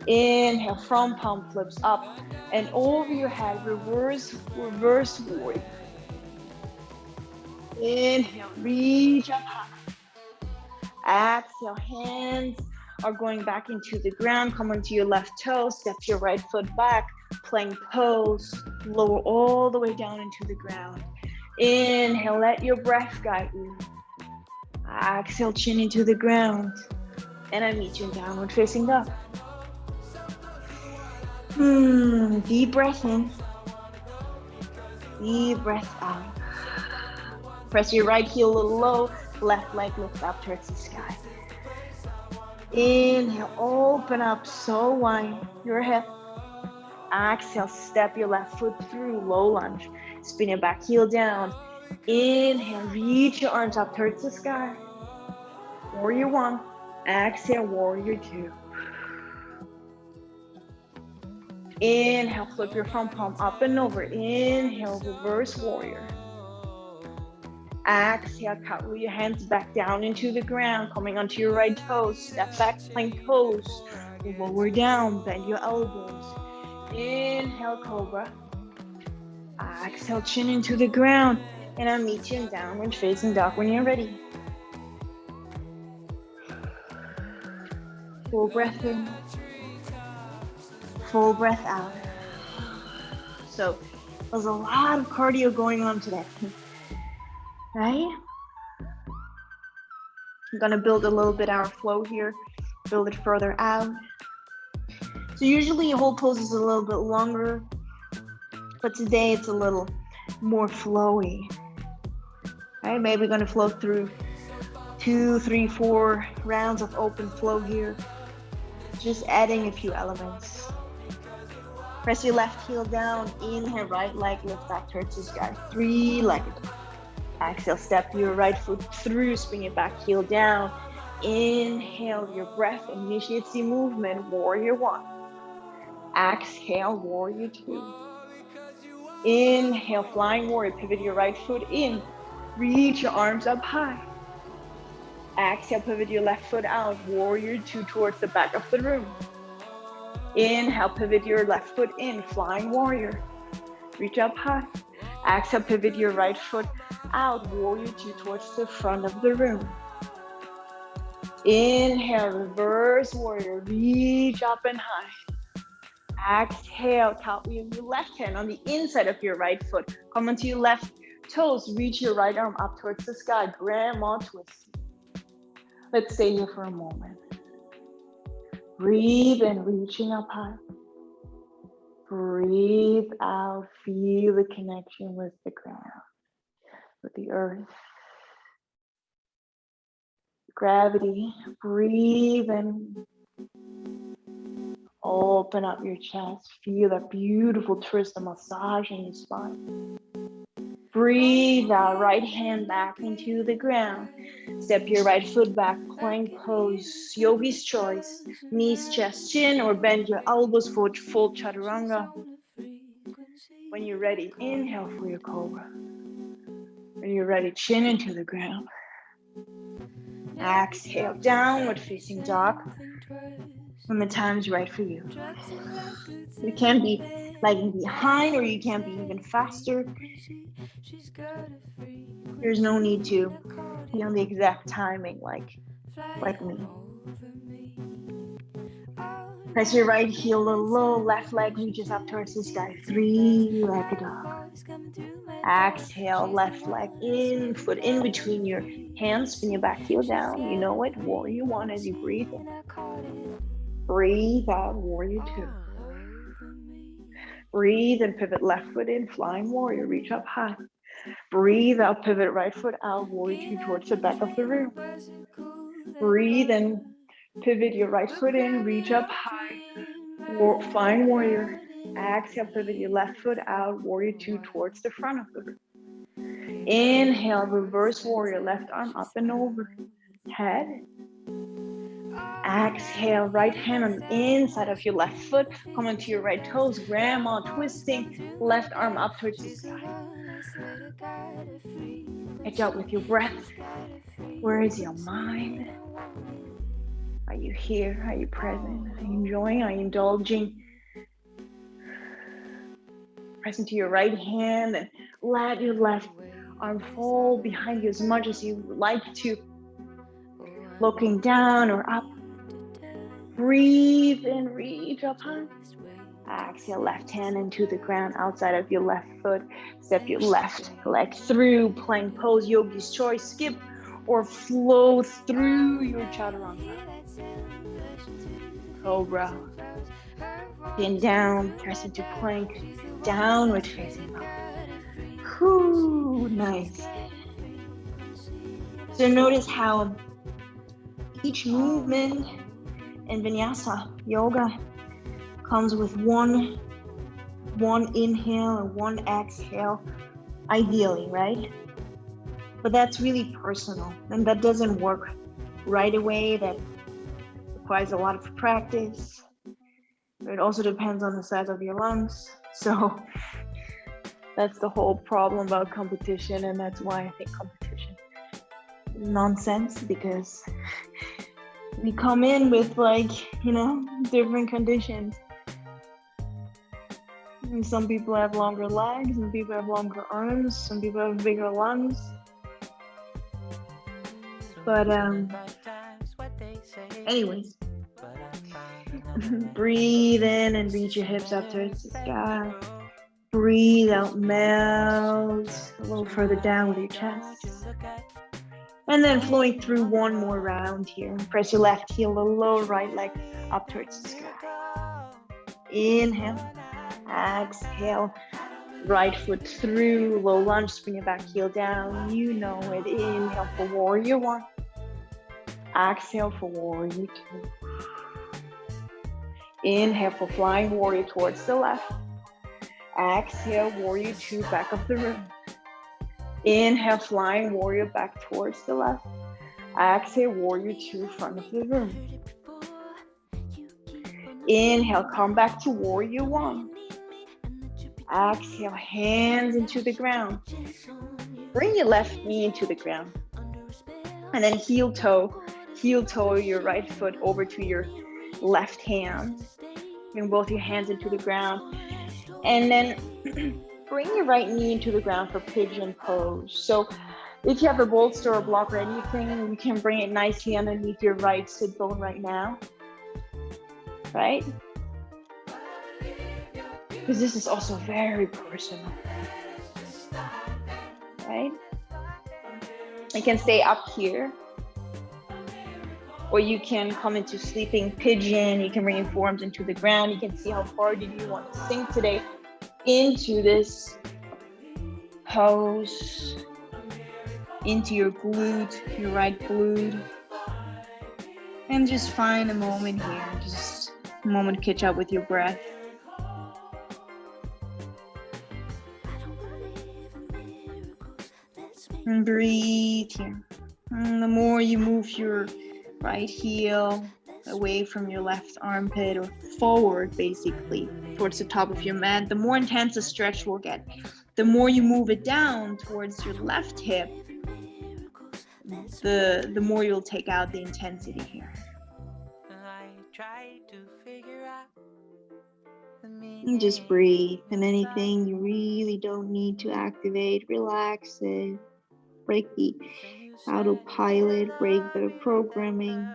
Inhale, front palm flips up and over your head. Reverse warrior. Inhale, reach up high. Exhale, hands are going back into the ground. Come onto your left toe. Step your right foot back. Plank pose. Lower all the way down into the ground. Inhale, let your breath guide you. Exhale, chin into the ground. And I meet you in downward facing dog. Deep breath in. Deep breath out. Press your right heel a little low. Left leg lift up towards the sky. Inhale, open up so wide your hip. Exhale, step your left foot through, low lunge. Spin your back heel down. Inhale, reach your arms up towards the sky. Warrior one. Exhale, warrior two. Inhale, flip your front palm up and over. Inhale, reverse warrior. Exhale, cartwheel your hands back down into the ground, coming onto your right toes. Step back, plank pose. Lower down, bend your elbows. Inhale, cobra. Exhale, chin into the ground. And I'll meet you in downward facing dog when you're ready. Full breath in. Full breath out. So there's a lot of cardio going on today. Right? I'm gonna build a little bit our flow here, build it further out. So usually a whole pose is a little bit longer, but today it's a little more flowy. All right, maybe we're gonna flow through 2, 3, 4 rounds of open flow here. Just adding a few elements. Press your left heel down. Inhale, right leg lift back towards the sky. 3-legged. Exhale, step your right foot through, spin your back heel down. Inhale your breath, initiates the movement, warrior 1. Exhale, warrior 2. Inhale, flying warrior, pivot your right foot in. Reach your arms up high. Exhale, pivot your left foot out, warrior 2 towards the back of the room. Inhale, pivot your left foot in, flying warrior. Reach up high. Exhale, pivot your right foot out, warrior 2 towards the front of the room. Inhale, reverse warrior, reach up and high. Exhale, cartwheel your left hand on the inside of your right foot. Come onto your left toes, reach your right arm up towards the sky, grandma twist. Let's stay here for a moment. Breathe in, reaching up high. Breathe out, feel the connection with the ground, with the earth. Gravity, breathe in. Open up your chest, feel that beautiful twist of massage in your spine. Breathe out, right hand back into the ground. Step your right foot back, plank pose, yogi's choice. Knees, chest, chin, or bend your elbows for full chaturanga. When you're ready, inhale for your cobra. When you're ready, chin into the ground. Exhale, downward facing dog. When the time is right for you. You can be lagging behind, or you can be even faster. There's no need to be on the exact timing like me. Press your right heel a low, left leg reaches up towards the sky. 3-legged dog. Exhale, left leg in, foot in between your hands, spin your back heel down. You know it, warrior 1 as you breathe in. Breathe out, warrior 2. Breathe and pivot left foot in, flying warrior, reach up high. Breathe out, pivot right foot out, warrior 2 towards the back of the room. Breathe and pivot your right foot in, reach up high, flying warrior. Exhale, pivot your left foot out, warrior 2 towards the front of the room. Inhale, reverse warrior, left arm up and over, head. Exhale, right hand on the inside of your left foot, come onto your right toes, grandma twisting, left arm up towards the sky. Edge out with your breath. Where is your mind? Are you here? Are you present? Are you enjoying? Are you indulging? Press into your right hand and let your left arm fall behind you as much as you would like to. Looking down or up. Breathe in, reach up high. Exhale, left hand into the ground outside of your left foot. Step your left leg through, plank pose, yogi's choice. Skip or flow through your chaturanga. Cobra. Chin down, press into plank, downward facing dog. Whew, nice. So notice how each movement in Vinyasa yoga comes with one inhale and one exhale, ideally, right? But that's really personal, and that doesn't work right away. That requires a lot of practice. It also depends on the size of your lungs. So that's the whole problem about competition, and that's why I think competition is nonsense, because we come in with different conditions. And some people have longer legs, some people have longer arms, some people have bigger lungs. But anyways, breathe in and reach your hips up towards the sky. Breathe out, melt a little further down with your chest. And then flowing through one more round here. Press your left heel, the lower right leg up towards the sky. Inhale, exhale. Right foot through, low lunge, spin your back heel down. You know it. Inhale for warrior one. Exhale for warrior two. Inhale for flying warrior towards the left. Exhale, warrior two, back of the room. Inhale, flying warrior back towards the left. Exhale, warrior two, front of the room. Inhale, come back to warrior one. Exhale, hands into the ground. Bring your left knee into the ground. And then heel toe your right foot over to your left hand. Bring both your hands into the ground. And then bring your right knee into the ground for pigeon pose. So if you have a bolster or block or anything, you can bring it nicely underneath your right sit bone right now. Right? Because this is also very personal. Right? You can stay up here. Or you can come into sleeping pigeon. You can bring your forearms into the ground. You can see how far did you want to sink today into this pose, into your glute, your right glute. And just find a moment here, just a moment to catch up with your breath. And breathe here. And the more you move your right heel away from your left armpit or forward, basically, towards the top of your mat, the more intense the stretch will get. The more you move it down towards your left hip, the more you'll take out the intensity here. And just breathe. And anything you really don't need to activate, relax it. Break the autopilot, break the programming.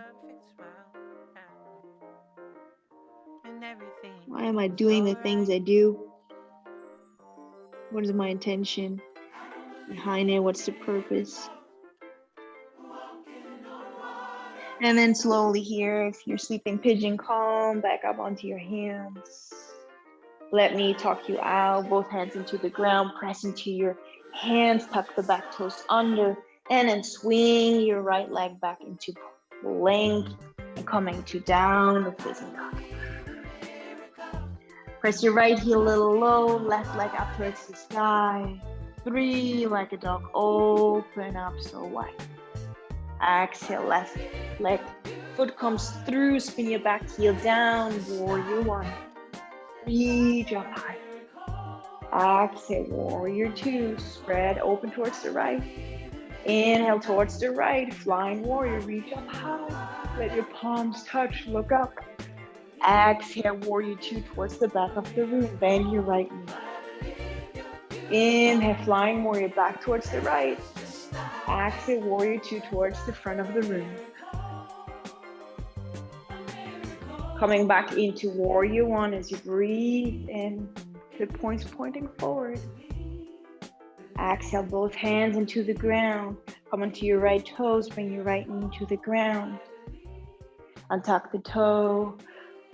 Why am I doing the things I do? What is my intention behind it? What's the purpose? And then slowly here, if you're sleeping pigeon, calm back up onto your hands. Let me talk you out, both hands into the ground, press into your hands, tuck the back toes under, and then swing your right leg back into plank and coming to down the facing dog. Press your right heel a little low, left leg up towards the sky. 3 like a dog, open up so wide. Exhale, left leg, foot comes through, spin your back heel down, warrior one. Reach up high. Exhale, warrior two, spread open towards the right. Inhale towards the right, flying warrior, reach up high. Let your palms touch, look up. Exhale, warrior two towards the back of the room, bend your right knee. Inhale, flying warrior back towards the right. Exhale, warrior two towards the front of the room. Coming back into warrior one as you breathe in, hip points pointing forward. Exhale, both hands into the ground. Come onto your right toes, bring your right knee to the ground. Untuck the toe,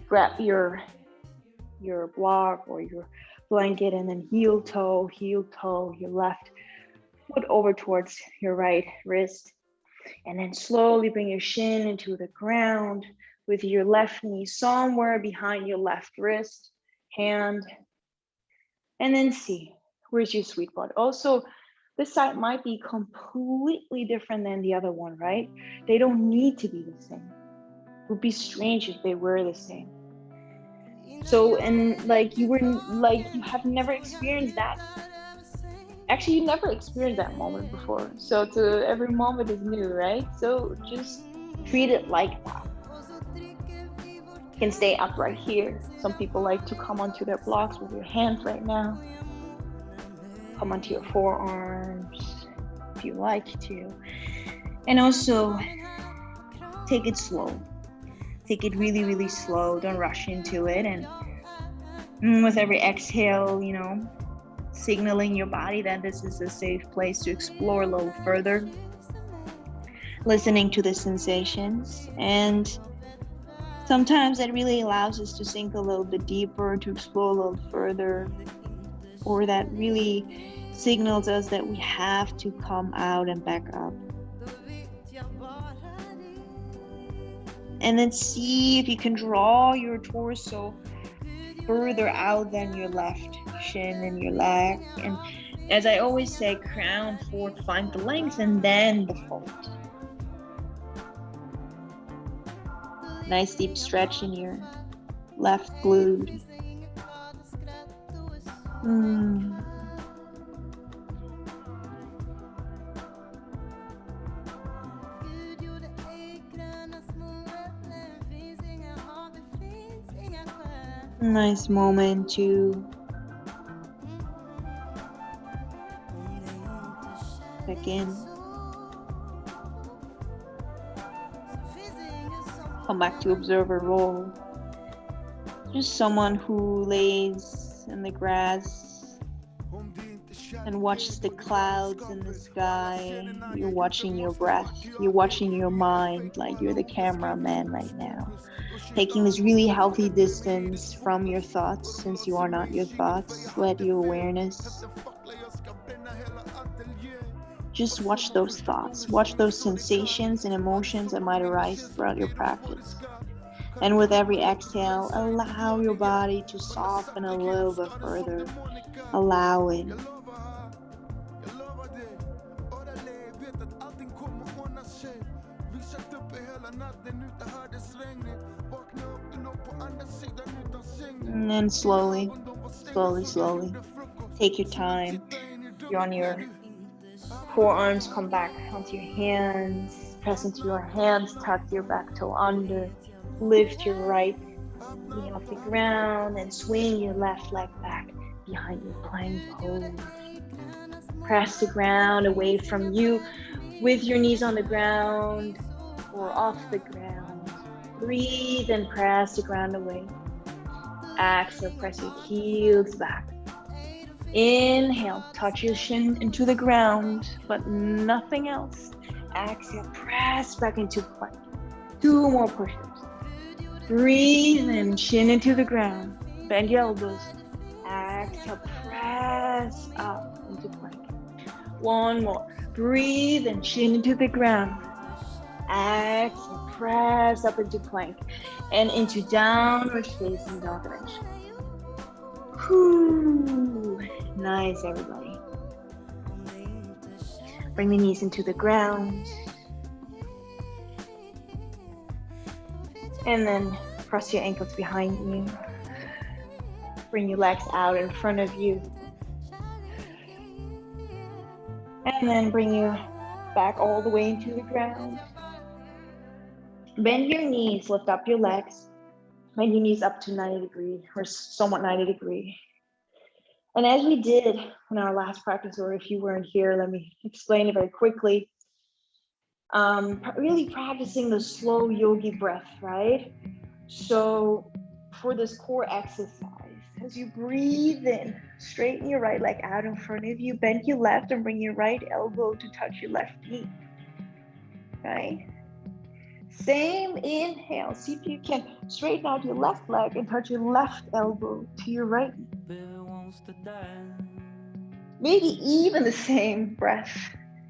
grab your block or your blanket, and then heel toe, your left foot over towards your right wrist. And then slowly bring your shin into the ground with your left knee somewhere behind your left wrist, hand. And then see, where's your sweet spot? Also, this side might be completely different than the other one, right? They don't need to be the same. It would be strange if they were the same. So, and you have never experienced that. Actually, you never experienced that moment before. So every moment is new, right? So just treat it like that. You can stay upright here. Some people like to come onto their blocks with your hands right now. Come onto your forearms if you like to. And also, take it slow. Take it really, really slow. Don't rush into it. And with every exhale, signaling your body that this is a safe place to explore a little further. Listening to the sensations. And sometimes that really allows us to sink a little bit deeper, to explore a little further. or that really signals us that we have to come out and back up. And then see if you can draw your torso further out than your left shin and your leg. And as I always say, crown forward, find the length and then the fold. Nice deep stretch in your left glute. Nice moment to check in. Come back to observer role. Just someone who lays in the grass and watches the clouds in the sky. You're watching your breath. You're watching your mind, like you're the cameraman right now. Taking this really healthy distance from your thoughts, since you are not your thoughts. Let your awareness just watch those thoughts, watch those sensations and emotions that might arise throughout your practice. And with every exhale, allow your body to soften a little bit further. Allow it. And then slowly, take your time. You're on your forearms, come back onto your hands, press into your hands, tuck your back toe under, lift your right knee off the ground, and swing your left leg back behind your plank pose. Press the ground away from you with your knees on the ground or off the ground. Breathe and press the ground away. Exhale, press your heels back. Inhale, touch your shin into the ground, but nothing else. Exhale, press back into plank. 2 more push-ups. Breathe in, chin into the ground. Bend your elbows. Exhale, press up into plank. 1 more. Breathe and chin into the ground. Exhale, press up into plank and into downward facing dog direction. Whew. Nice, everybody. Bring the knees into the ground. And then cross your ankles behind you. Bring your legs out in front of you. And then bring your back all the way into the ground. Bend your knees, lift up your legs. Bend your knees up to 90 degrees or somewhat 90 degrees. And as we did in our last practice, or if you weren't here, let me explain it very quickly. Really practicing the slow yogi breath, right? So for this core exercise, as you breathe in, straighten your right leg out in front of you, bend your left and bring your right elbow to touch your left knee, right? Same inhale, see if you can straighten out your left leg and touch your left elbow to your right knee. Maybe even the same breath.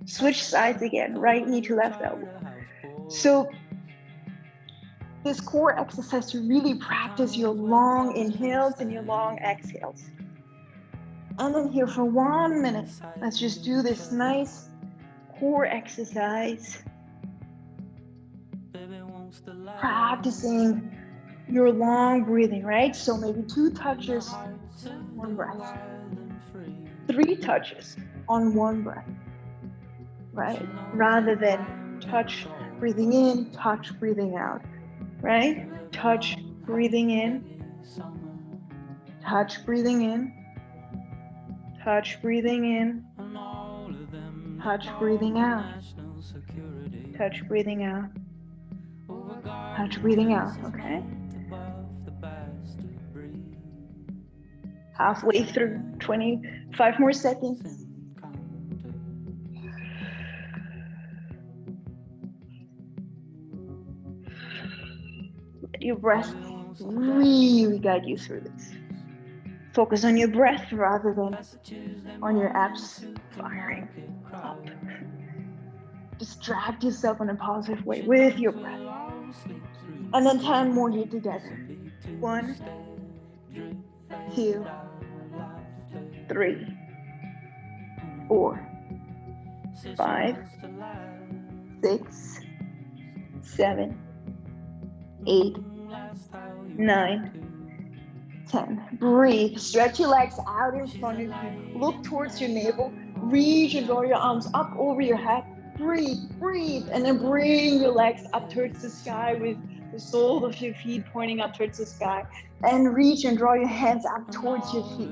Switch sides again, right knee to left elbow. So this core exercise to really practice your long inhales and your long exhales. And then here for 1 minute, let's just do this nice core exercise. Practicing your long breathing, right? So maybe 2 touches, 1 breath. 3 touches on 1 breath, right? Rather than touch, breathing in, touch, breathing out, right? Touch, breathing in, touch, breathing in, touch, breathing in, touch, breathing out, touch, breathing out, touch, breathing out, okay? Halfway through, 25 more seconds. Let your breath really guide you through this. Focus on your breath rather than on your abs firing up. Distract yourself in a positive way with your breath. And then 10 more here together. 1, 2, 3, 4, 5, 6, 7, 8, 9, 10. Breathe. Stretch your legs out in front of you. Look towards your navel. Reach and draw your arms up over your head. Breathe, breathe, and then bring your legs up towards the sky with the sole of your feet pointing up towards the sky. And reach and draw your hands up towards your feet.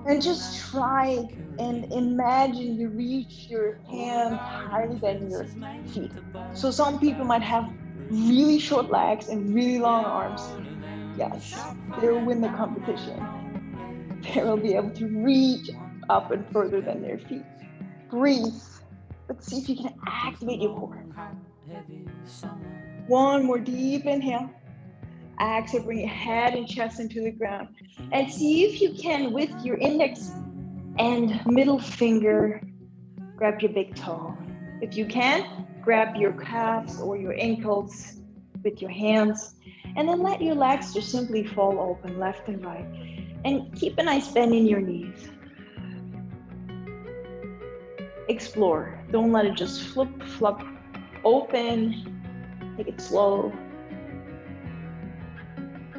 And just try and imagine you reach your hand higher than your feet. So some people might have really short legs and really long arms. Yes, they will win the competition. They will be able to reach up and further than their feet. Breathe. Let's see if you can activate your core. One more deep inhale. Exhale, bring your head and chest into the ground. And see if you can, with your index and middle finger, grab your big toe. If you can, grab your calves or your ankles with your hands. And then let your legs just simply fall open left and right. And keep a nice bend in your knees. Explore. Don't let it just flop open. Take it slow.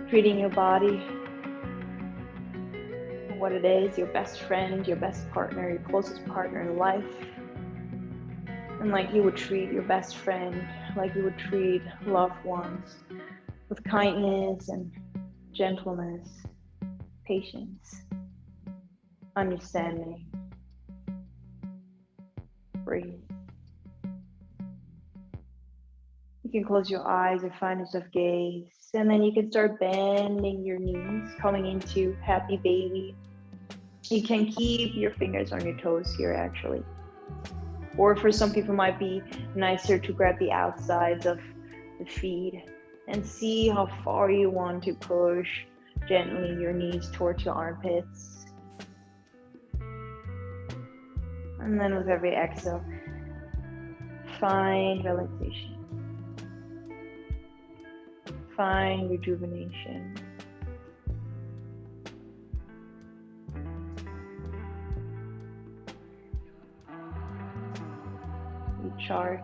Treating your body for what it is, your best friend, your best partner, your closest partner in life. And like you would treat your best friend, like you would treat loved ones, with kindness and gentleness, patience, understanding. Breathe. You can close your eyes or find yourself gaze, and then you can start bending your knees, coming into happy baby. You can keep your fingers on your toes here actually. Or for some people it might be nicer to grab the outsides of the feet and see how far you want to push gently your knees towards your armpits. And then with every exhale, find relaxation. Find rejuvenation. Recharge.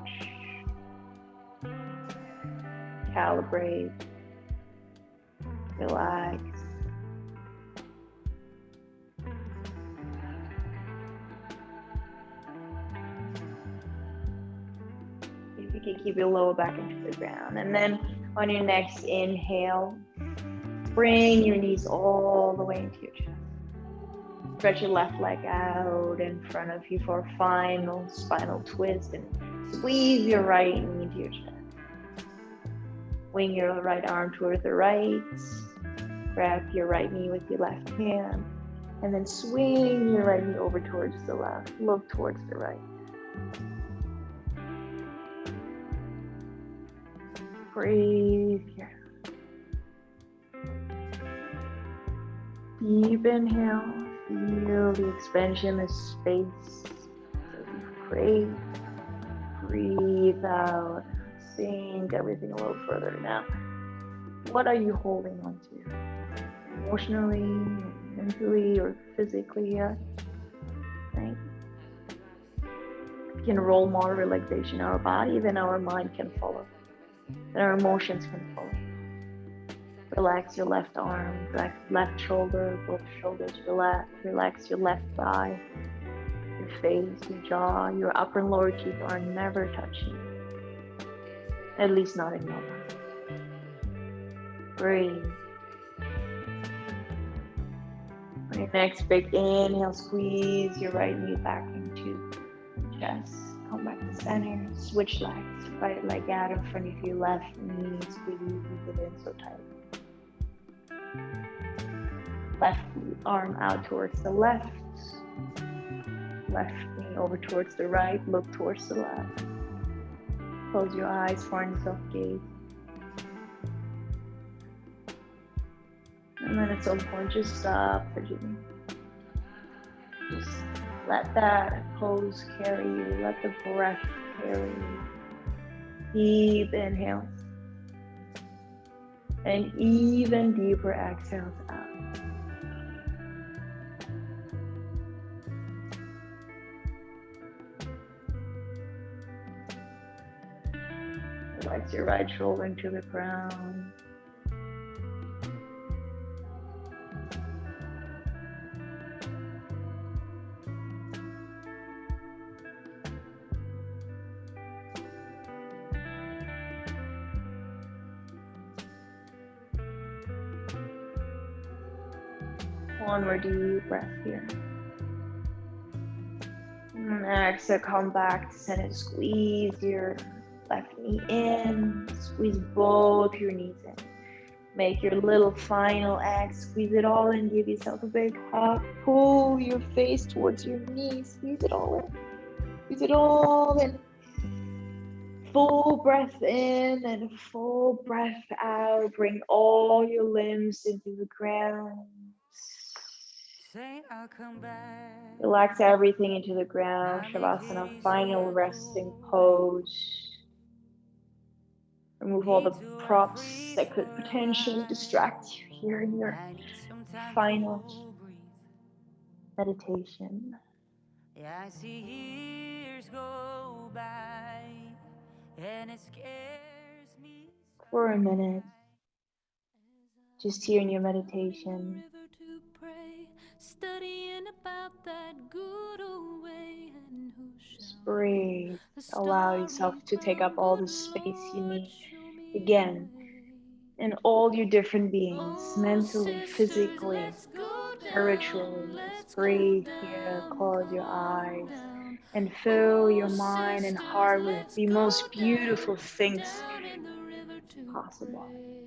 Calibrate. Relax. If you can keep your lower back into the ground. And then on your next inhale, bring your knees all the way into your chest. Stretch your left leg out in front of you for a final spinal twist and squeeze your right knee into your chest. Wing your right arm toward the right. Grab your right knee with your left hand. And then swing your right knee over towards the left. Look towards the right. Breathe here. Deep inhale. Feel the expansion of space. Great. Breathe out. Sink everything a little further. Now, what are you holding on to? Emotionally, mentally, or physically here? Right? If we can role model relaxation in our body, then our mind can follow. Then our emotions can follow. Relax your left arm, left shoulder, both shoulders relax your left thigh, your face, your jaw, your upper and lower teeth are never touching. At least not in your mind. Breathe. On your next big inhale, squeeze your right knee back into the chest. Come back to center, switch legs, right leg out in front of you, left knee, squeeze it in so tight. Left arm out towards the left. Left knee over towards the right. Look towards the left. Close your eyes, find yourself gaze. And then at some point, just stop fidgeting. Just let that pose carry you. Let the breath carry you. Deep inhales and even deeper exhales out. Relax your right shoulder into the ground. One more deep breath here. And exhale, come back to center. Squeeze your left knee in. Squeeze both your knees in. Make your little final X. Squeeze it all in. Give yourself a big hug. Pull your face towards your knees. Squeeze it all in. Squeeze it all in. Full breath in and full breath out. Bring all your limbs into the ground. Relax everything into the ground. Shavasana, final resting pose. Remove all the props that could potentially distract you here in your final meditation. Yeah, I see years go by and it scares me. For a minute, just here in your meditation, Studying about that good old way, and who just shall breathe. the Allow yourself starry to take up crown, all good the space you Lord, need. show me the Again, way. in all your different beings, Oh, mentally, sisters, physically, let's go down, spiritually. Just let's go breathe here, down, close come your on eyes, down. and fill Oh, your mind and sisters, heart with let's the go most down, beautiful things down in the river to possible. pray.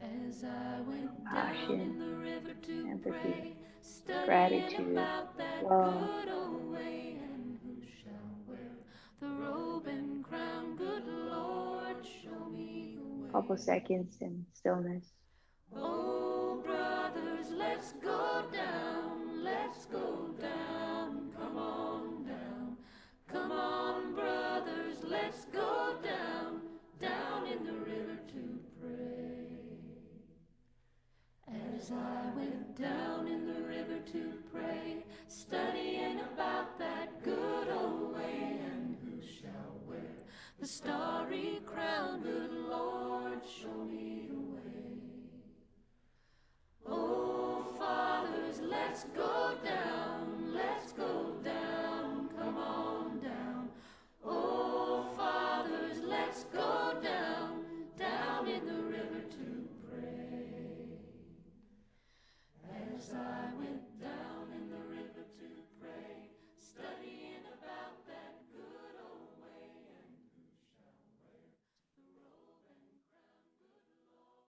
As I went down in Compassion, the river to empathy, pray, studying gratitude, about that love. good old way, and who shall wear the robe and crown, good Lord, show me the way. Couple seconds in stillness. Oh, brothers, let's go down, let's go down, come on down. Come on, brothers, let's go down, down in the river to pray. As I went down in the river to pray, studying about that good old way, and who shall wear the starry crown, good Lord, show me the way. Oh, fathers, let's go down, come on down. Oh, fathers, let's go down, down in the river to pray. As I went down in the river to pray, studying about that good old way, and who shall wear the robe and crown, good Lord.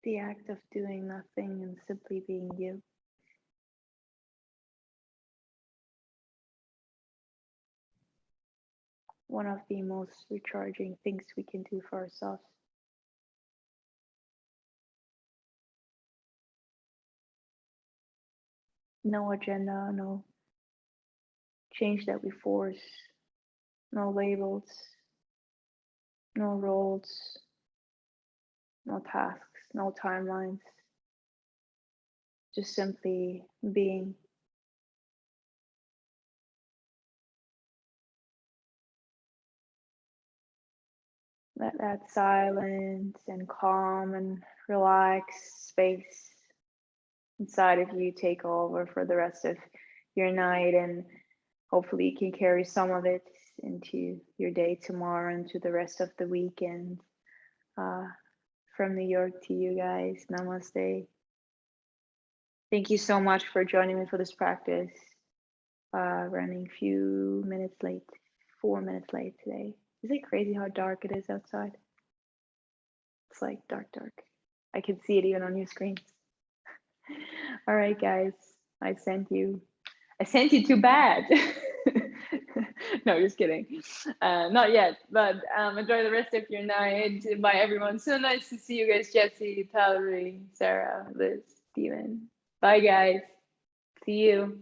The act of doing nothing and simply being you. One of the most recharging things we can do for ourselves. No agenda, no change that we force, no labels, no roles, no tasks, no timelines. Just simply being. Let that silence and calm and relaxed space inside of you take over for the rest of your night, and hopefully you can carry some of it into your day tomorrow and to the rest of the weekend. Uh, from New York to you guys, namaste. Thank you so much for joining me for this practice. Running a few minutes late, 4 minutes late today. Is it crazy how dark it is outside? It's like dark, dark. I can see it even on your screens. All right, guys, I sent you too bad. No, just kidding. Not yet, but enjoy the rest of your night. Bye, everyone. So nice to see you guys, Jesse, Valerie, Sarah, Liz, Steven. Bye, guys. See you.